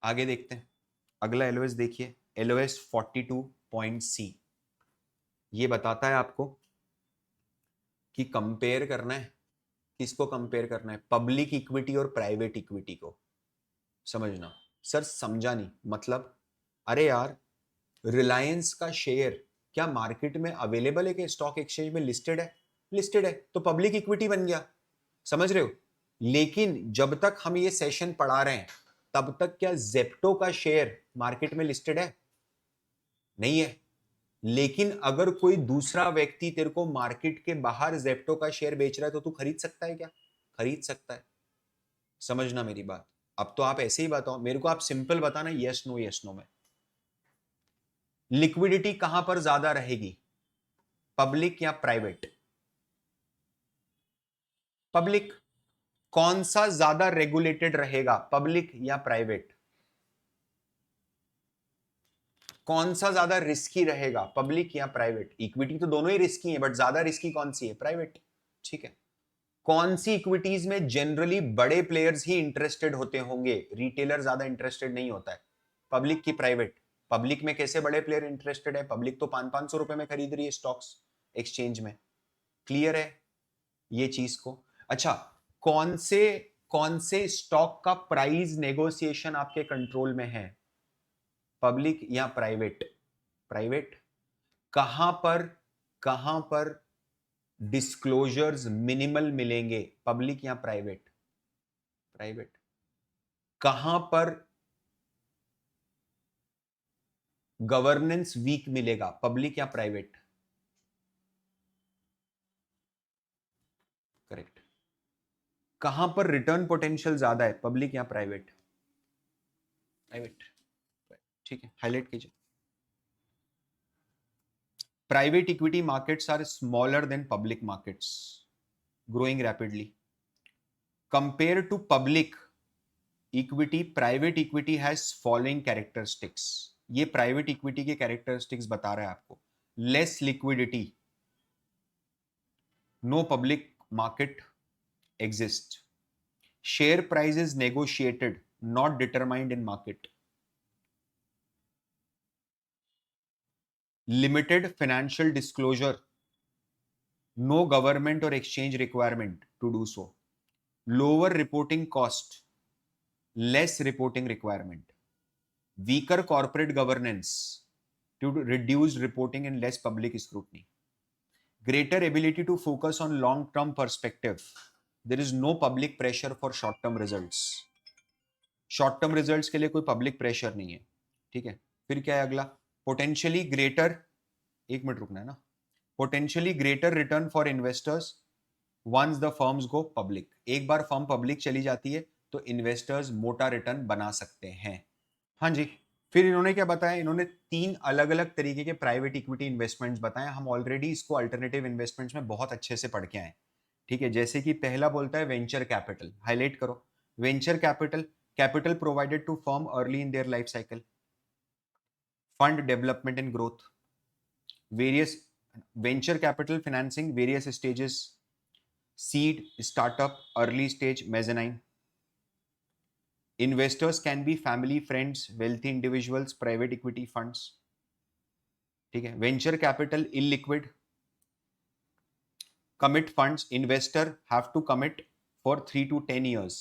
आगे देखते हैं। अगला एलओएस देखिए, एलओएस 42.C। ये बताता है आपको कि कंपेयर करना है, किसको कंपेयर करना है, पब्लिक इक्विटी और प्राइवेट इक्विटी को। समझना। सर समझा नहीं मतलब, अरे यार रिलायंस का शेयर क्या मार्केट में अवेलेबल है कि स्टॉक एक्सचेंज में लिस्टेड है? लिस्टेड है तो पब्लिक इक्विटी बन गया। समझ रहे हो? लेकिन जब तक हम ये सेशन पढ़ा रहे हैं तब तक क्या जेप्टो का शेयर मार्केट में लिस्टेड है? नहीं है। लेकिन अगर कोई दूसरा व्यक्ति तेरे को मार्केट के बाहर जेप्टो का शेयर बेच रहा है तो तू खरीद सकता है क्या? खरीद सकता है। समझना मेरी बात। अब तो आप ऐसे ही बताओ मेरे को, आप सिंपल बताना यस नो में। लिक्विडिटी कहां पर ज्यादा रहेगी, पब्लिक या प्राइवेट? पब्लिक। कौन सा ज्यादा रेगुलेटेड रहेगा, पब्लिक या प्राइवेट? कौन सा ज्यादा रिस्की रहेगा, पब्लिक या प्राइवेट? इक्विटी तो दोनों ही रिस्की है बट ज्यादा रिस्की कौन सी है? प्राइवेट। ठीक है। कौन सी इक्विटीज में जनरली बड़े प्लेयर्स ही इंटरेस्टेड होते होंगे, रिटेलर ज्यादा इंटरेस्टेड नहीं होता है? पब्लिक की प्राइवेट? पब्लिक में कैसे बड़े प्लेयर इंटरेस्टेड है? पब्लिक तो 500-500 रुपए में खरीद रही है स्टॉक्स एक्सचेंज में। क्लियर है ये चीज को? अच्छा, कौन से कौन से स्टॉक का प्राइस नेगोशिएशन आपके कंट्रोल में है, पब्लिक या प्राइवेट? प्राइवेट। कहां पर डिस्क्लोजर्स मिनिमल मिलेंगे, पब्लिक या प्राइवेट? प्राइवेट। कहां पर गवर्नेंस वीक मिलेगा, पब्लिक या प्राइवेट? करेक्ट। कहां पर रिटर्न पोटेंशियल ज्यादा है, पब्लिक या प्राइवेट? प्राइवेट। ठीक है, हाईलाइट कीजिए। Private equity markets are smaller than public markets, growing rapidly. Compared to public equity, private equity has following characteristics. ये private equity के characteristics बता रहा है आपको। Less liquidity, no public market exists. Share price is negotiated, not determined in market. Limited financial disclosure, no government or exchange requirement to do so. Lower reporting cost, less reporting requirement. Weaker corporate governance due to reduced reporting and less public scrutiny. Greater ability to focus on long-term perspective. There is no public pressure for short-term results. Short-term results के लिए कोई public pressure नहीं है। ठीक है। फिर क्या है अगला? Potentially greater, एक मिनट रुकना है ना, potentially greater return for investors once the firms go public. एक बार फर्म पब्लिक चली जाती है तो इन्वेस्टर्स मोटा रिटर्न बना सकते हैं। हाँ जी। फिर इन्होंने क्या बताया, इन्होंने 3 अलग अलग तरीके के प्राइवेट इक्विटी इन्वेस्टमेंट्स बताए। हम ऑलरेडी इसको अल्टरनेटिव इन्वेस्टमेंट्स में बहुत अच्छे से पढ़ के आए। ठीक है। जैसे कि पहला बोलता है वेंचर कैपिटल, हाईलाइट करो। Venture capital, capital provided to firm early in their life cycle, fund development and growth, various venture capital financing various stages, seed, startup, early stage, mezzanine. Investors can be family, friends, wealthy individuals, private equity funds. ठीक है। Venture capital illiquid. Commit funds, investor have to commit for 3 to 10 years.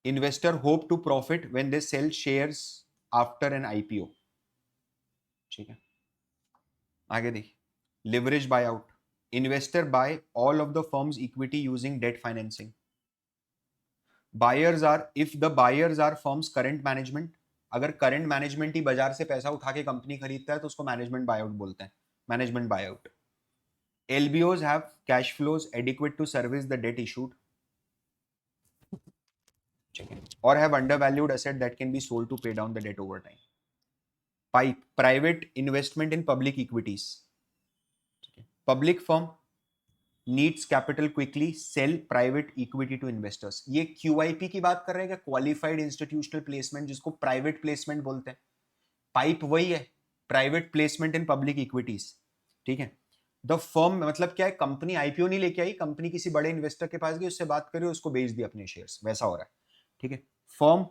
Investor hope to profit when they sell shares after an IPO. ठीक है। आगे देखिए, leverage buyout. Investor buy all of the firm's equity using debt financing. Buyers are, if the buyers are firm's current management, अगर current management ही बाजार से पैसा उठा के कंपनी खरीदता है तो उसको मैनेजमेंट बायआउट बोलते हैं, management buyout. LBOs have cash flows adequate to service the debt issued or have undervalued asset that can be sold to pay down the debt over time. Private investment in public equities. Public firm needs capital quickly, sell private equity to investors. ये QIP की बात कर रहे हैं क्या, qualified institutional placement, जिसको private placement बोलते हैं। पाइप वही है, private placement in public equities. ठीक है। द फर्म मतलब क्या है, कंपनी आईपीओ नहीं लेके आई, कंपनी किसी बड़े इन्वेस्टर के पास गई, उससे बात करी, उसको बेच दी अपने शेयर्स, वैसा हो रहा है। ठीक है। Firm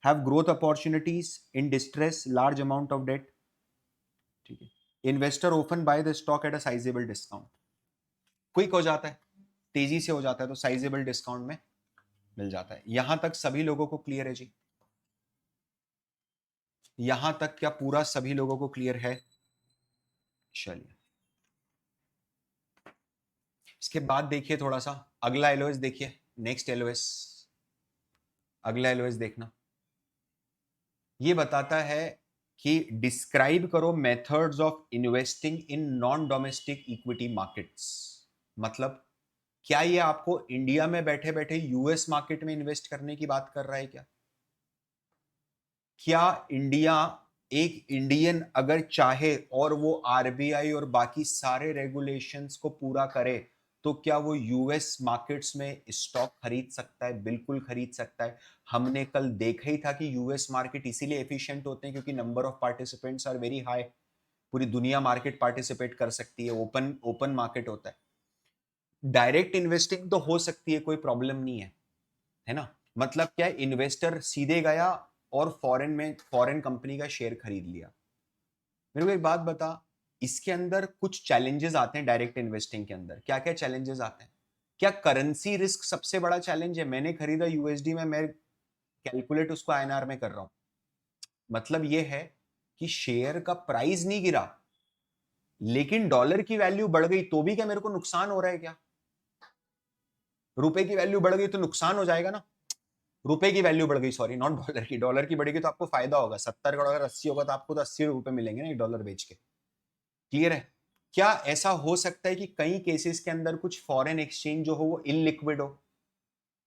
have growth opportunities in distress, large amount of debt, ठीक है। Investor open buy the stock at a sizable discount, quick हो जाता है, तेजी से हो जाता है, तो साइजेबल डिस्काउंट में मिल जाता है। यहां तक सभी लोगों को क्लियर है जी? यहां तक क्या पूरा सभी लोगों को क्लियर है? चलिए, इसके बाद देखिए थोड़ा सा अगला एलओएस देखिए, नेक्स्ट एलओएस, अगला एलओएस देखना। ये बताता है कि डिस्क्राइब करो methods of investing in non domestic equity markets. मतलब क्या ये आपको इंडिया में बैठे बैठे यूएस मार्केट में इन्वेस्ट करने की बात कर रहा है क्या? क्या इंडिया, एक इंडियन अगर चाहे और वो आरबीआई और बाकी सारे रेगुलेशंस को पूरा करे, तो क्या वो यूएस मार्केट्स में स्टॉक खरीद सकता है? बिल्कुल खरीद सकता है। हमने कल देखा ही था कि यूएस मार्केट इसीलिए एफिशिएंट होते हैं क्योंकि number of participants are very high. पूरी दुनिया मार्केट पार्टिसिपेट कर सकती है, ओपन ओपन मार्केट होता है। डायरेक्ट इन्वेस्टिंग तो हो सकती है, कोई प्रॉब्लम नहीं है ना। मतलब क्या, इन्वेस्टर सीधे गया और फॉरेन कंपनी का शेयर खरीद लिया। मेरे को एक बात बता, इसके अंदर कुछ चैलेंजेस आते हैं डायरेक्ट इन्वेस्टिंग के अंदर। क्या क्या चैलेंजेस आते हैं? क्या करेंसी रिस्क सबसे बड़ा चैलेंज है? मैंने खरीदा यूएसडी में, मैं कैलकुलेट उसको आईएनआर में कर रहा हूं, मतलब ये है कि शेयर का प्राइस नहीं गिरा लेकिन डॉलर की वैल्यू बढ़ गई, तो भी क्या मेरे को नुकसान हो रहा है क्या? रुपए की वैल्यू बढ़ गई तो नुकसान हो जाएगा ना। रुपए की वैल्यू बढ़ गई, सॉरी, नॉट डॉलर की। डॉलर की बढ़ेगी तो आपको फायदा होगा, 70 का अगर 80 होगा तो आपको तो 80 रुपए मिलेंगे ना एक डॉलर बेच के। क्लियर है? क्या ऐसा हो सकता है कि कई केसेस के अंदर कुछ फॉरेन एक्सचेंज जो हो वो इनलिक्विड हो,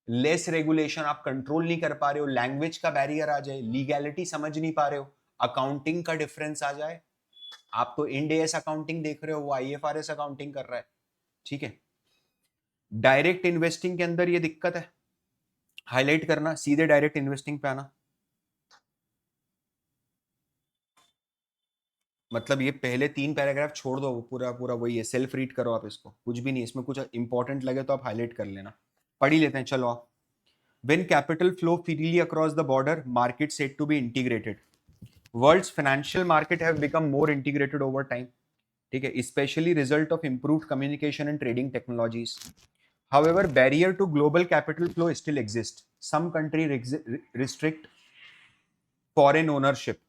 लेस रेगुलेशन, आप कंट्रोल नहीं कर पा रहे हो, लैंग्वेज का बैरियर आ जाए, लीगैलिटी समझ नहीं पा रहे हो, अकाउंटिंग का डिफरेंस आ जाए। आप तो इंड एस अकाउंटिंग देख रहे हो, वो आईएफआरएस अकाउंटिंग कर रहा है। ठीक है, डायरेक्ट इन्वेस्टिंग के अंदर ये दिक्कत है, हाईलाइट करना, सीधे डायरेक्ट इन्वेस्टिंग पे आना। मतलब ये पहले 3 पैराग्राफ छोड़ दो, पूरा पूरा वही है, सेल्फ रीड करो आप इसको, कुछ भी नहीं इसमें, कुछ इंपॉर्टेंट लगे तो आप हाईलाइट कर लेना। पढ़ ही लेते हैं, चलो आप। When capital flow freely across the border, markets said to be integrated. World's financial market have become more integrated over time. ठीक है, especially result of improved communication and trading technologies. However, barrier to global capital flow still exist. Some countries restrict foreign ownership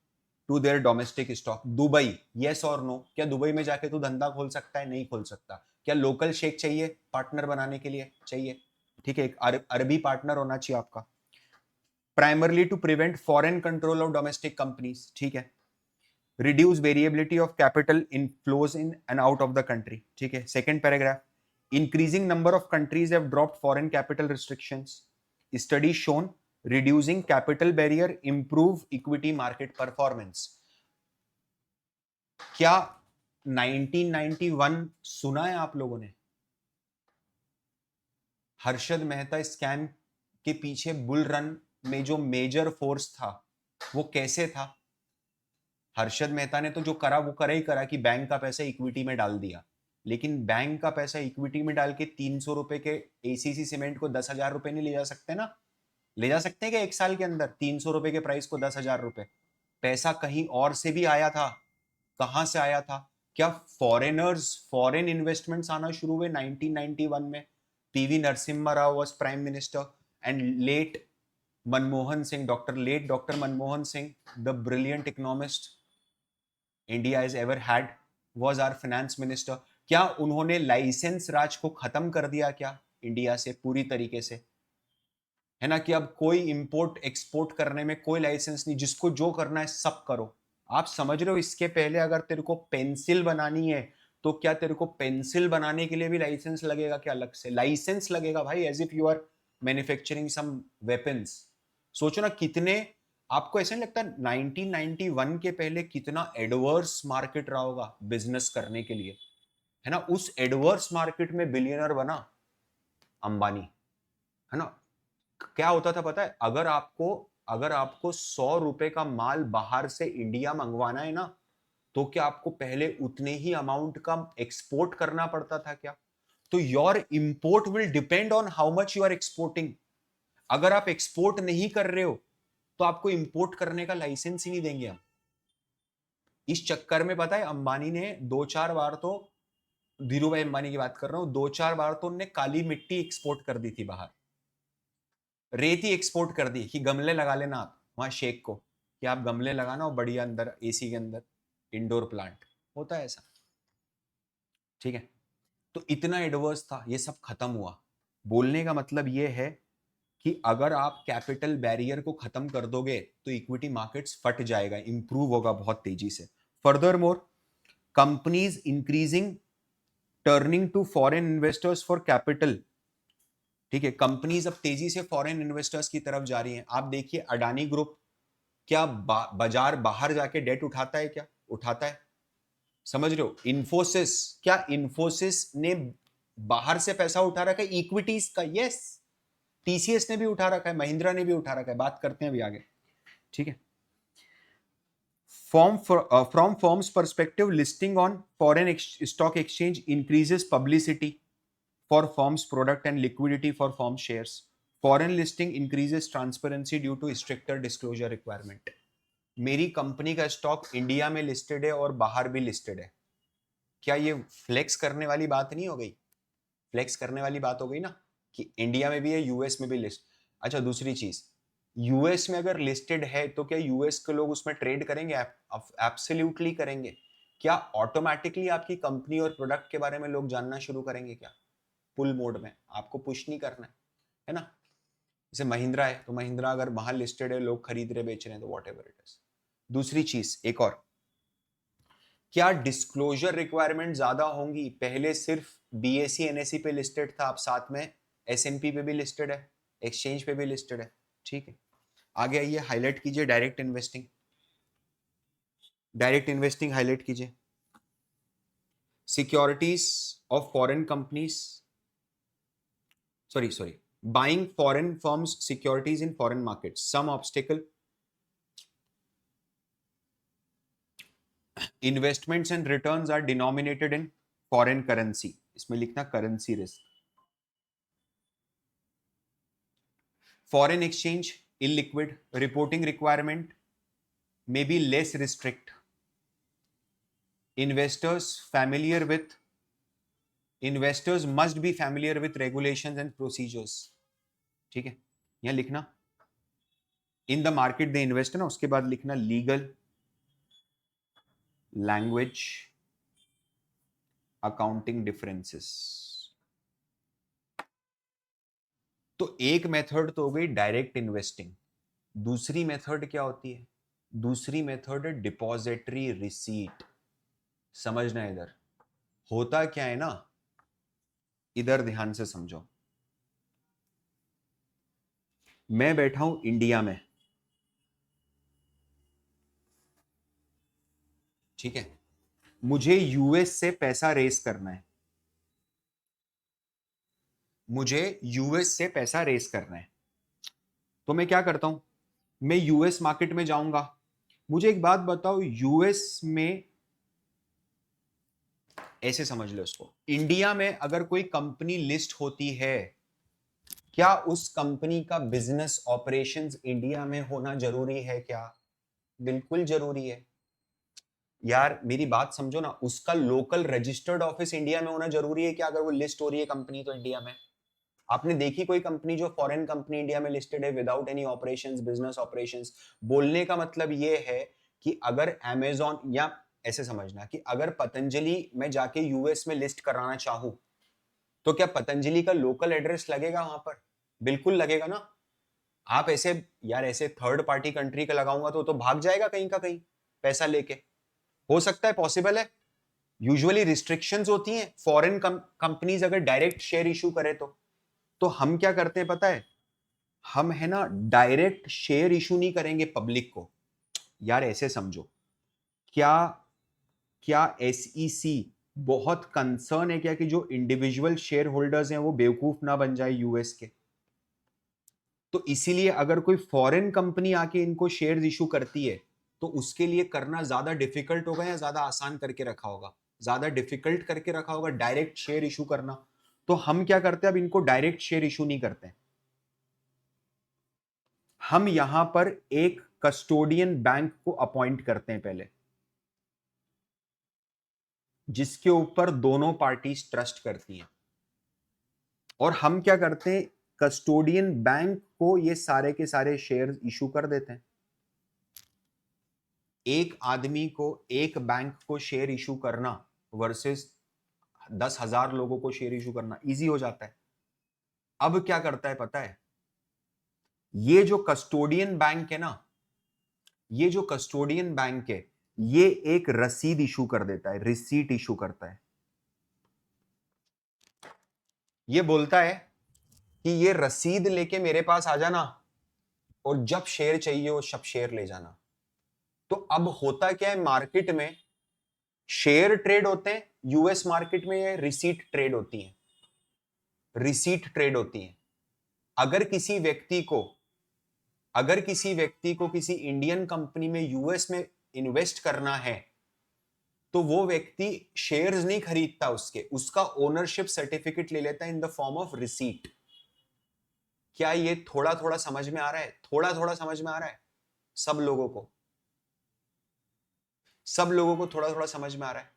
to their domestic stock. Dubai, yes or no? क्या Dubai में जाके तू धंधा खोल सकता है? नहीं खोल सकता। क्या लोकल शेख चाहिए पार्टनर बनाने के लिए? चाहिए। ठीक है, एक अरबी पार्टनर होना चाहिए आपका। Primarily to prevent foreign control of domestic companies. ठीक है, reduce variability of capital in flows in and out of the country. ठीक है, second paragraph, increasing number of countries have dropped foreign capital restrictions, study shown reducing capital barrier improve equity market performance. क्या 1991 सुना है आप लोगों ने? Harshad Mehta scam के पीछे बुल रन में जो मेजर फोर्स था वो कैसे था? हर्षद मेहता ने तो जो करा वो करा ही करा कि बैंक का पैसा इक्विटी में डाल दिया, लेकिन बैंक का पैसा इक्विटी में डाल के 300 रुपए के एसीसी सीमेंट को 10,000 रुपए नहीं ले जा सकते ना? ले जा सकते हैं क्या एक साल के अंदर 300 रुपए के प्राइस को 10,000 रुपए? पैसा कहीं और से भी आया था। कहां से आया था? क्या फॉरेनर्स, फॉरेन इन्वेस्टमेंट्स आना शुरू हुए 1991 में? PV Narasimha Rao was prime minister and late Manmohan Singh, doctor Manmohan Singh, the brilliant economist India is ever had, was our finance minister. क्या उन्होंने लाइसेंस राज को खत्म कर दिया क्या इंडिया से पूरी तरीके से? है ना, कि अब कोई इंपोर्ट एक्सपोर्ट करने में कोई लाइसेंस नहीं, जिसको जो करना है सब करो। आप समझ रहे हो, इसके पहले अगर तेरे को पेंसिल बनानी है तो क्या तेरे को पेंसिल बनाने के लिए भी लाइसेंस लगेगा क्या? अलग से लाइसेंस लगेगा भाई, as if you are manufacturing some weapons. सोचो ना कितने, आपको ऐसा नहीं लगता 1991 के पहले कितना एडवर्स मार्केट रहा होगा बिजनेस करने के लिए? है ना, उस एडवर्स मार्केट में बिलियनर बना अंबानी, है ना। क्या होता था पता है? अगर आपको 100 रुपए का माल बाहर से इंडिया मंगवाना है ना, तो क्या आपको पहले उतने ही अमाउंट का एक्सपोर्ट करना पड़ता था क्या? तो your import will depend on how much you are exporting. अगर आप एक्सपोर्ट नहीं कर रहे हो तो आपको इंपोर्ट करने का लाइसेंस ही नहीं देंगे हम। इस चक्कर में पता है अंबानी ने 2-4 बार तो, धीरू भाई अंबानी की बात कर रहा हूं, 2-4 बार तो उनने काली मिट्टी एक्सपोर्ट कर दी थी बाहर, रेत ही एक्सपोर्ट कर दी कि गमले लगा लेना आप वहां शेख को, कि आप गमले लगाना और बढ़िया अंदर एसी के अंदर इंडोर प्लांट होता है ऐसा। ठीक है, तो इतना एडवर्स था, ये सब खत्म हुआ। बोलने का मतलब ये है कि अगर आप कैपिटल बैरियर को खत्म कर दोगे तो इक्विटी मार्केट्स फट जाएगा, इंप्रूव होगा बहुत तेजी से। Furthermore, companies increasing turning to foreign investors for capital. ठीक है, कंपनीज अब तेजी से फॉरेन इन्वेस्टर्स की तरफ जा रही हैं। आप देखिए अडानी ग्रुप क्या बाजार बाहर जाके डेट उठाता है, क्या उठाता है, समझ रहे हो? इन्फोसिस, क्या इन्फोसिस ने बाहर से पैसा उठा रखा है इक्विटीज का? यस। टीसीएस ने भी उठा रखा है, महिंद्रा ने भी उठा रखा है, बात करते हैं अभी आगे। ठीक है, from firm's perspective, listing on foreign stock exchange increases publicity for firm's product and liquidity for firm shares. Foreign listing increases transparency due to stricter disclosure requirement. मेरी कंपनी का स्टॉक इंडिया में लिस्टेड है और बाहर भी listed है, क्या ये फ्लेक्स करने वाली बात नहीं हो गई? फ्लेक्स करने वाली बात हो गई ना, कि इंडिया में भी है, यूएस में भी लिस्ट। अच्छा, दूसरी चीज, यूएस में अगर लिस्टेड है तो क्या यूएस के लोग उसमें ट्रेड करेंगे? एब्सोल्युटली करेंगे। क्या ऑटोमेटिकली आपकी कंपनी और प्रोडक्ट के बारे में लोग जानना शुरू करेंगे? क्या पुल मोड में, आपको पुश नहीं करना है ना? जैसे महिंद्रा है तो महिंद्रा अगर वहां लिस्टेड है, लोग खरीद रहे बेच रहे हैं तो वॉट एवर इट इज। दूसरी चीज एक और, क्या डिस्क्लोजर रिक्वायरमेंट ज्यादा होंगी? पहले सिर्फ बीएसई एनएसई पे लिस्टेड था, अब साथ में एसएनपी पे भी लिस्टेड है, एक्सचेंज पे भी लिस्टेड है। ठीक है, आगे आइए, हाईलाइट कीजिए direct investing. Direct investing highlight कीजिए। Securities of foreign companies, sorry, buying foreign firms securities in foreign market, some obstacle, investments and returns are denominated in foreign currency, इसमें लिखना currency risk. Foreign exchange illiquid, reporting requirement may be less strict. Investors must be familiar with regulations and procedures. ठीक है, यहां लिखना in the market they invest ना, उसके बाद लिखना लीगल, लैंग्वेज, अकाउंटिंग डिफरेंसेस। तो एक मेथड तो हो गई डायरेक्ट इन्वेस्टिंग, दूसरी मेथड क्या होती है? दूसरी मेथड है डिपॉजिटरी रिसीट। समझना, इधर होता क्या है ना, इधर ध्यान से समझो। मैं बैठा हूं इंडिया में, ठीक है, मुझे यूएस से पैसा रेस करना है, मुझे यूएस से पैसा रेस करना है, तो मैं क्या करता हूं, मैं यूएस मार्केट में जाऊंगा। मुझे एक बात बताओ, यूएस में, ऐसे समझ लो उसको, इंडिया में अगर कोई कंपनी लिस्ट होती है, क्या उस कंपनी का बिजनेस ऑपरेशंस इंडिया में होना जरूरी है क्या? बिल्कुल जरूरी है यार, मेरी बात समझो ना, उसका लोकल रजिस्टर्ड ऑफिस इंडिया में होना जरूरी है क्या? अगर वो लिस्ट हो रही है कंपनी तो इंडिया में। आपने देखी कोई कंपनी जो फॉरेन कंपनी इंडिया में लिस्टेड है without any operations, business operations? बोलने का मतलब ये है कि अगर अमेजॉन, या ऐसे समझना कि अगर पतंजलि मैं जाके यूएस में लिस्ट कराना चाहूं तो क्या पतंजलि का लोकल एड्रेस लगेगा वहां पर? बिल्कुल लगेगा ना। आप ऐसे, यार ऐसे थर्ड पार्टी कंट्री का लगाऊंगा तो भाग जाएगा कहीं का कहीं पैसा लेके। हो सकता है, पॉसिबल है। यूजुअली रिस्ट्रिक्शंस होती हैं फॉरेन कंपनीज अगर डायरेक्ट शेयर इशू करे तो हम क्या करते हैं पता है, हम है ना डायरेक्ट शेयर इशू नहीं करेंगे पब्लिक को। यार ऐसे समझो, क्या क्या एसईसी बहुत कंसर्न है क्या कि जो इंडिविजुअल शेयर होल्डर्स हैं वो बेवकूफ ना बन जाए यूएस के? तो इसीलिए अगर कोई फॉरेन कंपनी आके इनको शेयर्स इशू करती है तो उसके लिए करना ज्यादा डिफिकल्ट होगा या ज्यादा आसान करके रखा होगा? ज्यादा डिफिकल्ट करके रखा होगा डायरेक्ट शेयर इशू करना। तो हम क्या करते हैं, अब इनको डायरेक्ट शेयर इशू नहीं करते हैं, हम यहां पर एक कस्टोडियन बैंक को अपॉइंट करते हैं पहले, जिसके ऊपर दोनों पार्टीज ट्रस्ट करती हैं, और हम क्या करते हैं, कस्टोडियन बैंक को ये सारे के सारे शेयर इशू कर देते हैं। एक आदमी को, एक बैंक को शेयर इशू करना वर्सेस 10,000 लोगों को शेयर इशू करना इजी हो जाता है। अब क्या करता है पता है, ये जो कस्टोडियन बैंक है ना, ये जो कस्टोडियन बैंक है, ये एक रसीद इशू कर देता है, रिसीट इशू करता है। ये बोलता है कि ये रसीद लेके मेरे पास आ जाना, और जब शेयर चाहिए वो सब शेयर ले जाना। तो अब होता क्या है, मार्केट में शेयर ट्रेड होते हैं, यूएस मार्केट में ये रिसीट ट्रेड होती है, रिसीट ट्रेड होती है। अगर किसी व्यक्ति को, अगर किसी व्यक्ति को किसी इंडियन कंपनी में यूएस में इन्वेस्ट करना है, तो वो व्यक्ति शेयर्स नहीं खरीदता, उसका ओनरशिप सर्टिफिकेट ले लेता है in the form of receipt. क्या ये थोड़ा थोड़ा समझ में आ रहा है? थोड़ा थोड़ा समझ में आ रहा है सब लोगों को? सब लोगों को थोड़ा थोड़ा समझ में आ रहा है?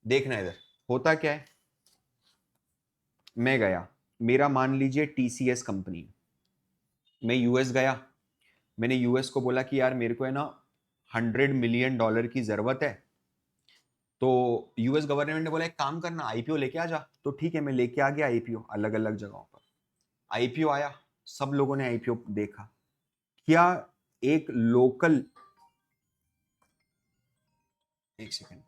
देखना इधर होता क्या है, मैं गया, मेरा मान लीजिए टीसीएस कंपनी, मैं यूएस गया, मैंने यूएस को बोला कि यार मेरे को है ना $100 मिलियन की जरूरत है। तो यूएस गवर्नमेंट ने बोला एक काम करना, आईपीओ लेके आ जा। तो ठीक है, मैं लेके आ गया आईपीओ, अलग अलग जगहों पर आईपीओ आया, सब लोगों ने आईपीओ देखा। क्या एक लोकल, एक सेकेंड,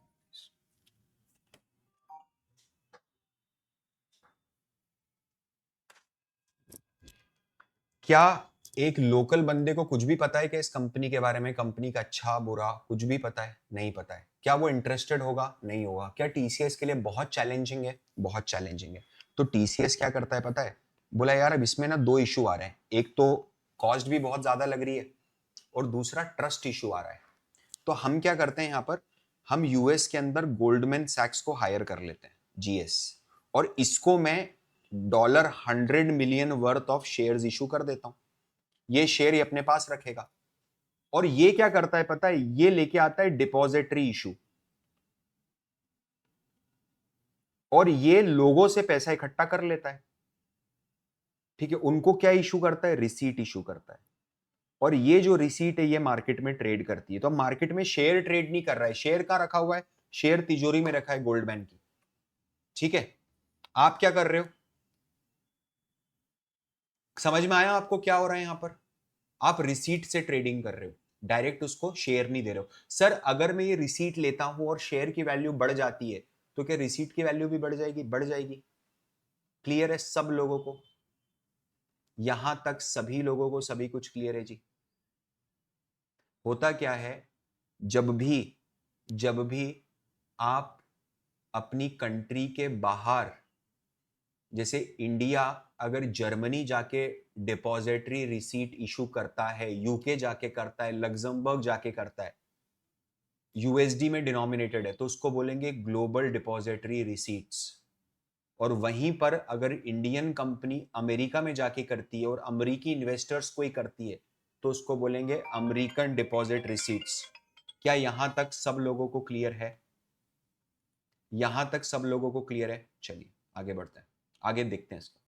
क्या एक लोकल बंदे को कुछ भी पता है कि इस कंपनी के बारे में, कंपनी का अच्छा बुरा कुछ भी पता है? नहीं पता है। क्या वो इंटरेस्टेड होगा? नहीं होगा। क्या टीसीएस के लिए बहुत चैलेंजिंग है? बहुत चैलेंजिंग है। तो टीसीएस क्या करता है पता है, बोला यार अब इसमें ना दो इशू आ रहे हैं, एक तो कॉस्ट भी बहुत ज्यादा लग रही है, और दूसरा ट्रस्ट इशू आ रहा है। तो हम क्या करते हैं, यहां पर हम यूएस के अंदर गोल्डमैन सैक्स को हायर कर लेते हैं, जीएस, और इसको मैं $100 million worth of shares issue कर देता हूं। ये शेयर ये अपने पास रखेगा, और ये क्या करता है पता है, ये लेके आता है डिपॉजिटरी इशू, और ये लोगों से पैसा इकट्ठा कर लेता है। ठीक है, उनको क्या इशू करता है, रिसीट इशू करता है, और ये जो रिसीट है ये मार्केट में ट्रेड करती है। तो मार्केट में शेयर ट्रेड नहीं कर रहा है, शेयर कहां रखा हुआ है, शेयर तिजोरी में रखा है गोल्डमैन की। ठीक है, आप क्या कर रहे हो, समझ में आया आपको क्या हो रहा है यहां पर? आप रिसीट से ट्रेडिंग कर रहे हो, डायरेक्ट उसको शेयर नहीं दे रहे हो। सर अगर मैं ये रिसीट लेता हूं और शेयर की वैल्यू बढ़ जाती है, तो क्या रिसीट की वैल्यू भी बढ़ जाएगी? बढ़ जाएगी। क्लियर है सब लोगों को? यहां तक सभी लोगों को सभी कुछ क्लियर है जी? होता क्या है, जब भी आप अपनी कंट्री के बाहर, जैसे इंडिया अगर जर्मनी जाके डिपॉजिटरी रिसीट इशू करता है, यूके जाके करता है, लग्जमबर्ग जाके करता है, यूएसडी में डिनोमिनेटेड है, तो उसको बोलेंगे ग्लोबल डिपॉजिटरी रिसीट्स। और वहीं पर अगर इंडियन कंपनी अमेरिका में जाके करती है और अमेरिकी इन्वेस्टर्स को ही करती है, तो उसको बोलेंगे अमेरिकन डिपॉजिट रिसीट्स। क्या यहां तक सब लोगों को क्लियर है? यहां तक सब लोगों को क्लियर है? चलिए आगे बढ़ते हैं, आगे देखते हैं इसको।